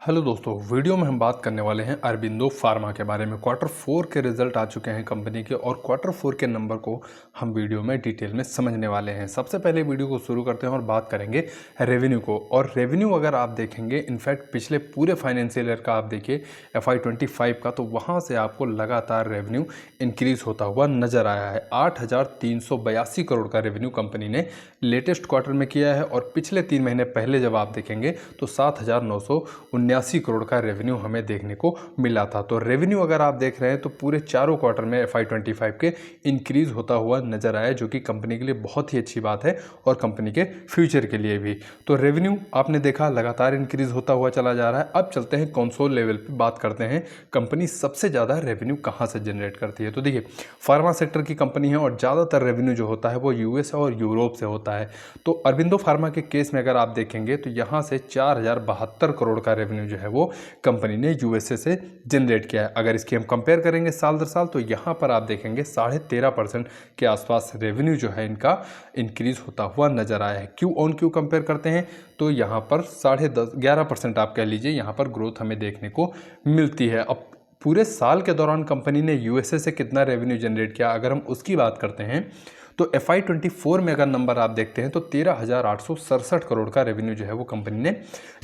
Hello दोस्तों, video में हम बात करने वाले हैं अरबिंदो फार्मा के बारे में। क्वार्टर 4 के रिजल्ट आ चुके हैं कंपनी के और क्वार्टर 4 के नंबर को हम वीडियो में डिटेल में समझने वाले हैं। सबसे पहले वीडियो को शुरू करते हैं और बात करेंगे रेवेन्यू को। और रेवेन्यू अगर आप देखेंगे, इनफैक्ट पिछले पूरे फाइनेंशियल ईयर का आप देखिए FY25 का, तो वहाँ से आपको लगातार रेवेन्यू इंक्रीज होता हुआ नजर आया है। 8,382 करोड़ का रेवेन्यू कंपनी ने लेटेस्ट क्वार्टर में किया है और पिछले 3 महीने पहले जब आप देखेंगे तो 7,979 करोड़ का रेवेन्यू हमें देखने को मिला था। तो रेवेन्यू अगर आप देख रहे हैं तो पूरे चारों क्वार्टर में FY25 के इंक्रीज होता हुआ नजर आया, जो कि कंपनी के लिए बहुत ही अच्छी बात है और कंपनी के फ्यूचर के लिए भी। तो रेवेन्यू आपने देखा लगातार इंक्रीज होता हुआ चला जा रहा है। अब चलते हैं कंसोल लेवल पे बात करते हैं, कंपनी सबसे ज़्यादा रेवेन्यू कहाँ से जनरेट करती है। तो देखिए, फार्मा सेक्टर की कंपनी है और ज़्यादातर रेवेन्यू जो होता है वो यूएस और यूरोप से होता है। तो अरबिंदो फार्मा के केस में अगर आप देखेंगे तो यहाँ से 4,072 करोड़ का रेवेन्यू जो है वो कंपनी ने यूएसए से जनरेट किया है। अगर इसकी हम कंपेयर करेंगे साल दर साल, तो यहाँ पर आप देखेंगे 13.5% के आसपास रेवेन्यू जो है इनका इंक्रीज होता हुआ नजर आया है। क्यू ऑन क्यू कंपेयर करते हैं तो यहाँ पर 11% आप कह लीजिए, यहाँ पर ग्रोथ हमें देखने को मिलती है। अब पूरे साल के दौरान कंपनी ने यूएसए से कितना रेवेन्यू जनरेट किया, अगर हम उसकी बात करते हैं तो FY24 में अगर नंबर आप देखते हैं तो 13,867 करोड़ का रेवेन्यू जो है वो कंपनी ने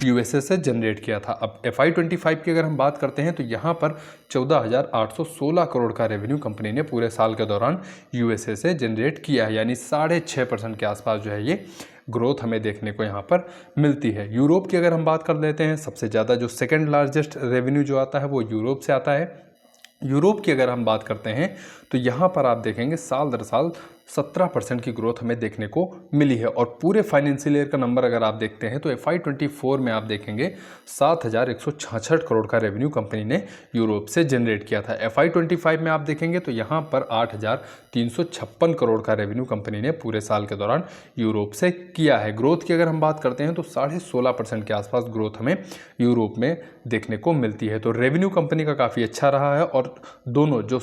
यूएसए से जनरेट किया था। अब FY25 की अगर हम बात करते हैं तो यहाँ पर 14,816 करोड़ का रेवेन्यू कंपनी ने पूरे साल के दौरान यूएसए से जनरेट किया है, यानी 6.5% के आसपास जो है ये ग्रोथ हमें देखने को यहाँ पर मिलती है। यूरोप की अगर हम बात कर लेते हैं, सबसे ज़्यादा जो सेकेंड लार्जेस्ट रेवेन्यू जो आता है वो यूरोप से आता है। यूरोप की अगर हम बात करते हैं तो यहाँ पर आप देखेंगे साल दर साल 17% की ग्रोथ हमें देखने को मिली है। और पूरे फाइनेंशियल ईयर का नंबर अगर आप देखते हैं तो FY24 में आप देखेंगे 7,166 करोड़ का रेवेन्यू कंपनी ने यूरोप से जनरेट किया था। FY25 में आप देखेंगे तो यहाँ पर 8,356 करोड़ का रेवेन्यू कंपनी ने पूरे साल के दौरान यूरोप से किया है। ग्रोथ की अगर हम बात करते हैं तो 16.5% के आसपास ग्रोथ हमें यूरोप में देखने को मिलती है। तो रेवेन्यू कंपनी का काफ़ी अच्छा रहा है और दोनों जो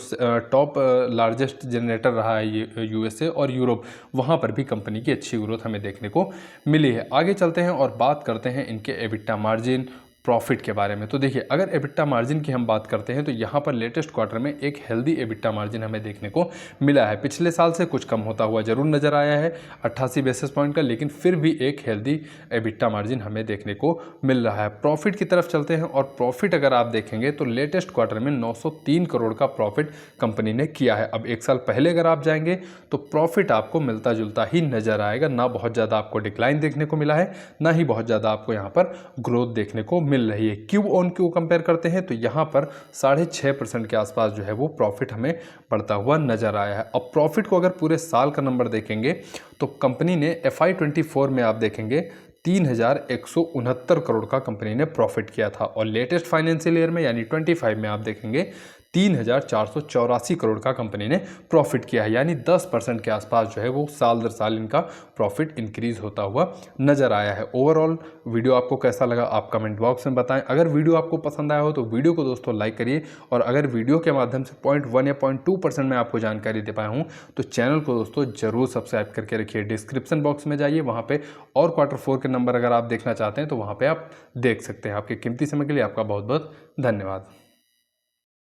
टॉप लार्जेस्ट जनरेटर रहा है ये यूएसए और यूरोप, वहाँ पर भी कंपनी की अच्छी ग्रोथ हमें देखने को मिली है। आगे चलते हैं और बात करते हैं इनके एबिटा मार्जिन, प्रॉफिट के बारे में। तो देखिए, अगर एबिटा मार्जिन की हम बात करते हैं तो यहाँ पर लेटेस्ट क्वार्टर में एक हेल्दी एबिटा मार्जिन हमें देखने को मिला है। पिछले साल से कुछ कम होता हुआ जरूर नजर आया है 88 बेसिस पॉइंट का, लेकिन फिर भी एक हेल्दी एबिटा मार्जिन हमें देखने को मिल रहा है। प्रॉफिट की तरफ चलते हैं और प्रॉफिट अगर आप देखेंगे तो लेटेस्ट क्वार्टर में 903 करोड़ का प्रॉफिट कंपनी ने किया है। अब एक साल पहले अगर आप जाएंगे तो प्रॉफिट आपको मिलता जुलता ही नजर आएगा, ना बहुत ज़्यादा आपको डिक्लाइन देखने को मिला है, ना ही बहुत ज़्यादा आपको यहाँ पर ग्रोथ देखने को मिल रही है। क्यू ऑन क्यू कंपेयर करते हैं तो यहाँ पर 6.5% के आसपास जो है वो प्रॉफिट हमें बढ़ता हुआ नजर आया है। अब प्रॉफिट को अगर पूरे साल का नंबर देखेंगे तो कंपनी ने FY24 में आप देखेंगे 3,169 करोड़ का कंपनी ने प्रॉफिट किया था और लेटेस्ट फाइनेंशियल ईयर में यानी 25 में आप देखेंगे 3,484 करोड़ का कंपनी ने प्रॉफिट किया है, यानी 10% के आसपास जो है वो साल दर साल इनका प्रॉफिट इंक्रीज होता हुआ नजर आया है। ओवरऑल वीडियो आपको कैसा लगा आप कमेंट बॉक्स में बताएं। अगर वीडियो आपको पसंद आया हो तो वीडियो को दोस्तों लाइक करिए, और अगर वीडियो के माध्यम से 0.1 या 0.2% में आपको जानकारी दे पाया हूँ तो चैनल को दोस्तों जरूर सब्सक्राइब करके रखिए। डिस्क्रिप्शन बॉक्स में जाइए, वहाँ पे और क्वार्टर 4 के नंबर अगर आप देखना चाहते हैं तो वहाँ पे आप देख सकते हैं। आपके कीमती समय के लिए आपका बहुत बहुत धन्यवाद।